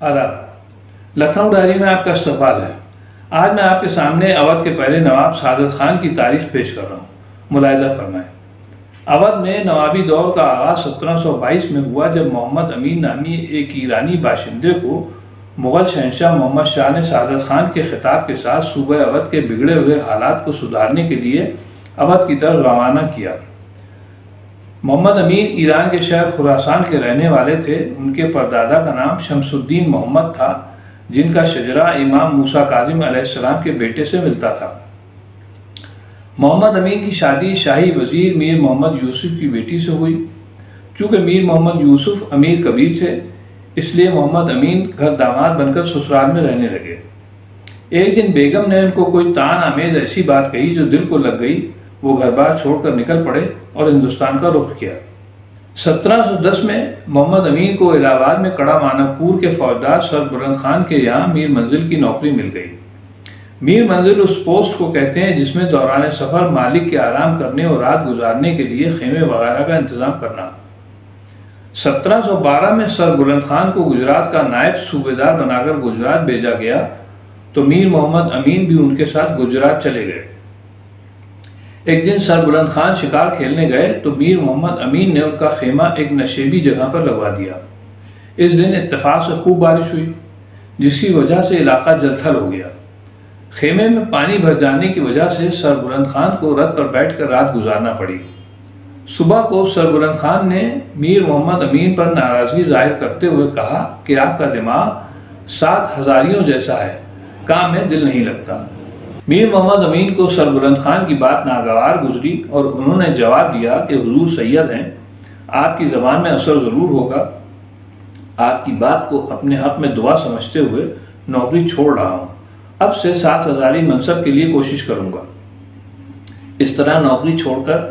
आदाब। लखनऊ डायरी में आपका इस्तकबाल है। आज मैं आपके सामने अवध के पहले नवाब सादत खान की तारीख पेश कर रहा हूँ। मुलाहिजा फरमाएं। अवध में नवाबी दौर का आगाज़ 1722 में हुआ, जब मोहम्मद अमीन नामी एक ईरानी बाशिंदे को मुग़ल शहंशाह मोहम्मद शाह ने सादत खान के खिताब के साथ सूबे अवध के बिगड़े हुए हालात को सुधारने के लिए अवध की तरफ रवाना किया। मोहम्मद अमीन ईरान के शहर खुरासान के रहने वाले थे। उनके परदादा का नाम शमसुद्दीन मोहम्मद था, जिनका शजरा इमाम मूसा काजिम अलैहिस्सलाम के बेटे से मिलता था। मोहम्मद अमीन की शादी शाही वजीर मीर मोहम्मद यूसुफ की बेटी से हुई। चूँकि मीर मोहम्मद यूसुफ अमीर कबीर थे, इसलिए मोहम्मद अमीन घर दामाद बनकर ससुराल में रहने लगे। एक दिन बेगम ने उनको कोई तान आमेज ऐसी बात कही जो दिल को लग गई। वो घर बार छोड़कर निकल पड़े और हिंदुस्तान का रुख किया। 1710 में मोहम्मद अमीन को इलाहाबाद में कड़ा मानकपुर के फौजदार सर बुलंद खान के यहाँ मीर मंजिल की नौकरी मिल गई। मीर मंजिल उस पोस्ट को कहते हैं जिसमें दौरान सफ़र मालिक के आराम करने और रात गुजारने के लिए खेमे वगैरह का इंतज़ाम करना। 1712 में सर बुलंद खान को गुजरात का नायब सूबेदार बनाकर गुजरात भेजा गया, तो मीर मोहम्मद अमीन भी उनके साथ गुजरात चले गए। एक दिन सर बुलंद खान शिकार खेलने गए तो मीर मोहम्मद अमीन ने उनका खेमा एक नशेबी जगह पर लगवा दिया। इस दिन इत्तेफाक से खूब बारिश हुई, जिसकी वजह से इलाका जलथल हो गया। खेमे में पानी भर जाने की वजह से सर बुलंद खान को रथ पर बैठकर रात गुजारना पड़ी। सुबह को सर बुलंद खान ने मीर मोहम्मद अमीन पर नाराज़गी जाहिर करते हुए कहा कि आपका दिमाग 7 हज़ारियों जैसा है, काम में दिल नहीं लगता। मीर मोहम्मद अमीन को सर बुलंद खान की बात नागवार गुजरी और उन्होंने जवाब दिया कि हुजूर सैयद हैं, आपकी ज़बान में असर ज़रूर होगा। आपकी बात को अपने हक़ में दुआ समझते हुए नौकरी छोड़ रहा हूँ। अब से 7 हज़ारी मनसब के लिए कोशिश करूँगा। इस तरह नौकरी छोड़कर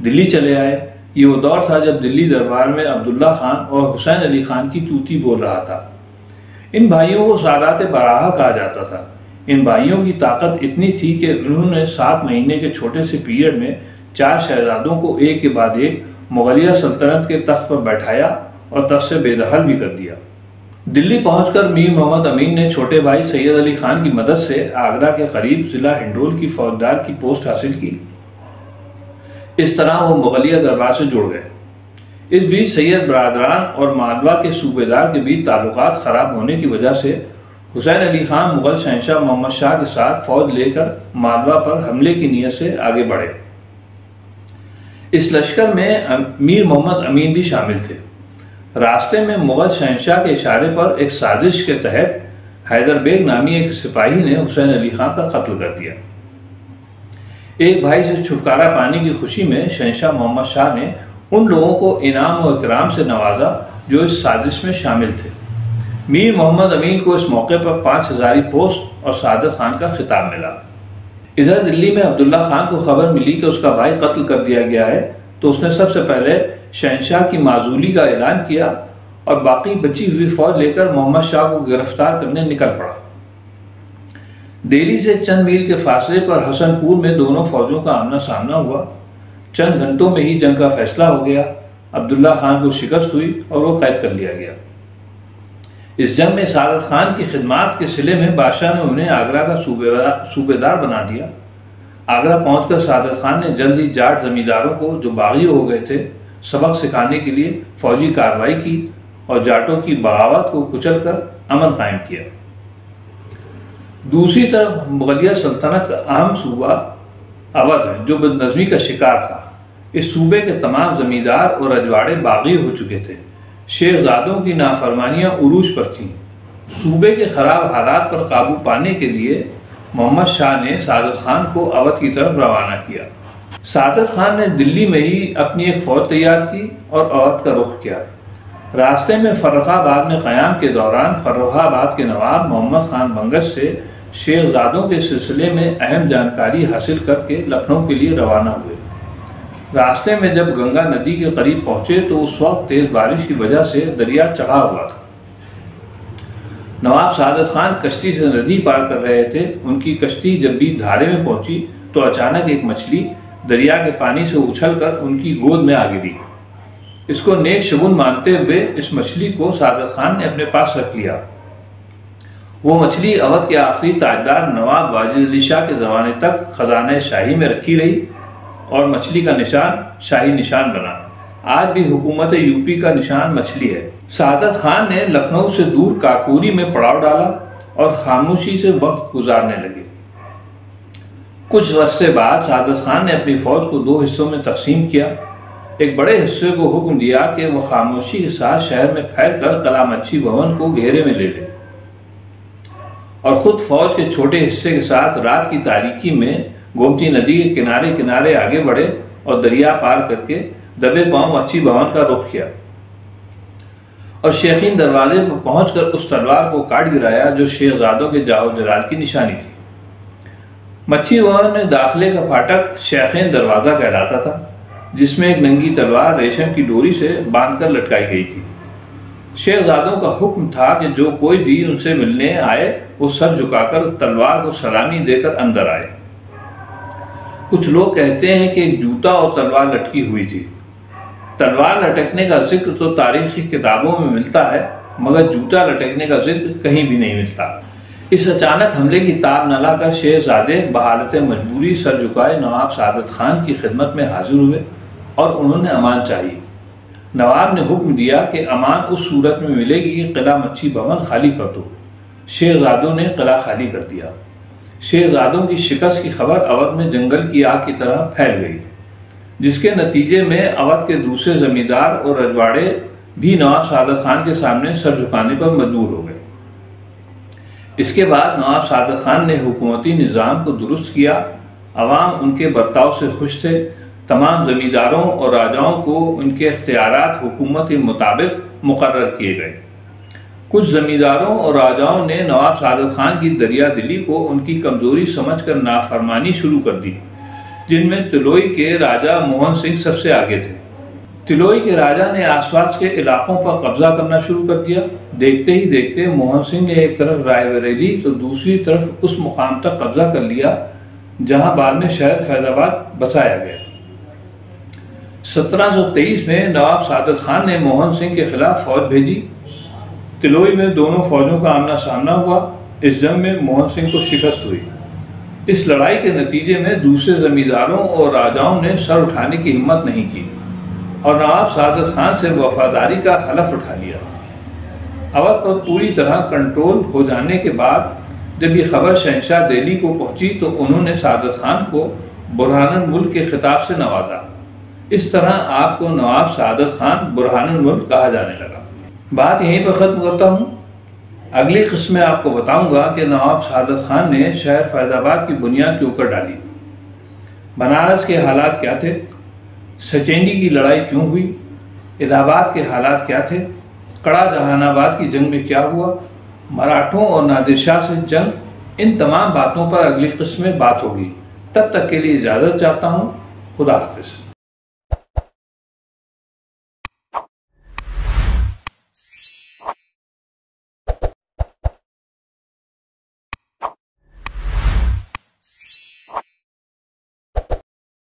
दिल्ली चले आए। ये वो दौर था जब दिल्ली दरबार में अब्दुल्ला खान और हुसैन अली खान की तूती बोल रहा था। इन भाइयों को सादात बराहा कहा जाता था। इन भाइयों की ताकत इतनी थी कि उन्होंने 7 महीने के छोटे से पीरियड में 4 शहजादों को एक के बाद एक मुगलिया सल्तनत के तख्त पर बैठाया और तख्त से बेदखल भी कर दिया। दिल्ली पहुंचकर मीर मोहम्मद अमीन ने छोटे भाई सैयद अली खान की मदद से आगरा के करीब ज़िला हिंडोल की फौजदार की पोस्ट हासिल की। इस तरह वो मुगलिया दरबार से जुड़ गए। इस बीच सैयद बरादरान और मालवा के सूबेदार के बीच ताल्लुकात ख़राब होने की वजह से हुसैन अली खान मुग़ल शहंशाह मोहम्मद शाह के साथ फ़ौज लेकर मालवा पर हमले की नीयत से आगे बढ़े। इस लश्कर में मीर मोहम्मद अमीन भी शामिल थे। रास्ते में मुग़ल शहंशाह के इशारे पर एक साजिश के तहत हैदर बेग नामी एक सिपाही ने हुसैन अली खान का कत्ल कर दिया। एक भाई से छुटकारा पाने की खुशी में शहंशाह मोहम्मद शाह ने उन लोगों को इनाम और इकराम से नवाजा जो इस साजिश में शामिल थे। मीर मोहम्मद अमीन को इस मौके पर 5 हज़ारी पोस्ट और सादत खान का खिताब मिला। इधर दिल्ली में अब्दुल्ला खान को खबर मिली कि उसका भाई कत्ल कर दिया गया है, तो उसने सबसे पहले शहंशाह की माजूली का ऐलान किया और बाकी बची हुई फौज लेकर मोहम्मद शाह को गिरफ्तार करने निकल पड़ा। दिल्ली से चंद मील के फासले पर हसनपुर में दोनों फौजों का आमना सामना हुआ। चंद घंटों में ही जंग का फैसला हो गया। अब्दुल्ला खान को शिकस्त हुई और वो कैद कर लिया गया। इस जंग में सादत खान की खिदमात के सिले में बादशाह ने उन्हें आगरा का सूबेदार बना दिया। आगरा पहुंचकर सादत खान ने जल्द ही जाट जमींदारों को, जो बागी हो गए थे, सबक सिखाने के लिए फौजी कार्रवाई की और जाटों की बगावत को कुचल कर अमन कायम किया। दूसरी तरफ मुगलिया सल्तनत का अहम सूबा अवध, जो बदनज़मी का शिकार था। इस सूबे के तमाम जमींदार और रजवाड़े बागी हो चुके थे। शेरजादों की नाफरमानियाँ उरूज पर थीं। सूबे के ख़राब हालात पर काबू पाने के लिए मोहम्मद शाह ने सादत खान को अवध की तरफ रवाना किया। सादत खान ने दिल्ली में ही अपनी एक फ़ौज तैयार की और अवध का रुख किया। रास्ते में फर्रुखाबाद में क़याम के दौरान फर्रुखाबाद के नवाब मोहम्मद खान बंगश से शेरजादों के सिलसिले में अहम जानकारी हासिल करके लखनऊ के लिए रवाना हुए। रास्ते में जब गंगा नदी के करीब पहुंचे तो उस वक्त तेज़ बारिश की वजह से दरिया चढ़ा हुआ था। नवाब सादत खान कश्ती से नदी पार कर रहे थे। उनकी कश्ती जब भी धारे में पहुंची तो अचानक एक मछली दरिया के पानी से उछलकर उनकी गोद में आ गिरी। इसको नेक शगुन मानते हुए इस मछली को सादत खान ने अपने पास रख लिया वो मछली अवध के आखिरी ताजदार नवाब वाजिद अली शाह के ज़माने तक खजाने शाही में रखी रही और मछली का निशान शाही निशान बना। आज भी हुकूमत यूपी का निशान मछली है। सादत खान ने लखनऊ से दूर काकोरी में पड़ाव डाला और खामोशी से वक्त गुजारने लगे। कुछ अरसे बाद सादत खान ने अपनी फौज को 2 हिस्सों में तकसीम किया। एक बड़े हिस्से को हुक्म दिया कि वह खामोशी के साथ शहर में फैलकर कला मच्छी भवन को घेरे में ले ले और खुद फौज के छोटे हिस्से के साथ रात की तारीकी में गोमती नदी के किनारे किनारे आगे बढ़े और दरिया पार करके दबे पांव मच्छी भवन का रुख किया और शेखीन दरवाजे पर पहुंचकर उस तलवार को काट गिराया जो शेखजादों के जाओ जलाल की निशानी थी। मच्छी भवन में दाखिले का फाटक शेखीन दरवाज़ा कहलाता था, जिसमें एक नंगी तलवार रेशम की डोरी से बांधकर लटकाई गई थी। शेखजादों का हुक्म था कि जो कोई भी उनसे मिलने आए वो सर झुकाकर तलवार को सलामी देकर अंदर आए। कुछ लोग कहते हैं कि एक जूता और तलवार लटकी हुई थी। तलवार लटकने का जिक्र तो तारीखी किताबों में मिलता है, मगर जूता लटकने का जिक्र कहीं भी नहीं मिलता। इस अचानक हमले की ताब न लाकर शेखजादे बहालत मजबूरी सर झुकाए नवाब सादत खान की खिदमत में हाजिर हुए और उन्होंने अमान चाहिए। नवाब ने हुक्म दिया कि अमान उस सूरत में मिलेगी कि किला मच्छी भवन खाली कर दो। शेखजादों ने किला खाली कर दिया। शेखजादों की शिकस्त की खबर अवध में जंगल की आग की तरह फैल गई, जिसके नतीजे में अवध के दूसरे जमींदार और रजवाड़े भी नवाब सादत खान के सामने सर झुकाने पर मजबूर हो गए। इसके बाद नवाब सादत खान ने हुकूमती निज़ाम को दुरुस्त किया। अवाम उनके बर्ताव से खुश थे। तमाम जमींदारों और राजाओं को उनके इख्तियारात हुकूमत के मुताबिक मुकर्रर किए गए। कुछ जमींदारों और राजाओं ने नवाब सादत खान की दरिया दिली को उनकी कमज़ोरी समझकर नाफरमानी शुरू कर दी, जिनमें तिलोई के राजा मोहन सिंह सबसे आगे थे। तिलोई के राजा ने आसपास के इलाकों पर कब्जा करना शुरू कर दिया। देखते ही देखते मोहन सिंह ने एक तरफ रायबरेली तो दूसरी तरफ उस मुकाम तक कब्जा कर लिया जहां बाद में शहर फैजाबाद बसाया गया। 1723 में नवाब सादत खान ने मोहन सिंह के खिलाफ फौज भेजी। तिलोई में दोनों फौजों का आमना सामना हुआ। इस जंग में मोहन सिंह को शिकस्त हुई। इस लड़ाई के नतीजे में दूसरे जमींदारों और राजाओं ने सर उठाने की हिम्मत नहीं की और नवाब सादत खान से वफादारी का हलफ उठा लिया। अवध पर पूरी तरह कंट्रोल हो जाने के बाद जब ये खबर शहंशाह दिल्ली को पहुंची तो उन्होंने सादत खान को बुरहानुल मुल्क के खिताब से नवाजा। इस तरह आपको नवाब सादत खान बुरहानुल मुल्क कहा जाने लगा। बात यहीं पर ख़त्म करता हूँ। अगली किस्म में आपको बताऊंगा कि नवाब सादत खान ने शहर फैजाबाद की बुनियाद क्यों कर डाली, बनारस के हालात क्या थे, सचेंडी की लड़ाई क्यों हुई, इलाहाबाद के हालात क्या थे, कड़ा जहानाबाद की जंग में क्या हुआ, मराठों और नादिर शाह से जंग, इन तमाम बातों पर अगली किस्म में बात होगी। तब तक के लिए इजाज़त चाहता हूँ। खुदा हाफिज़।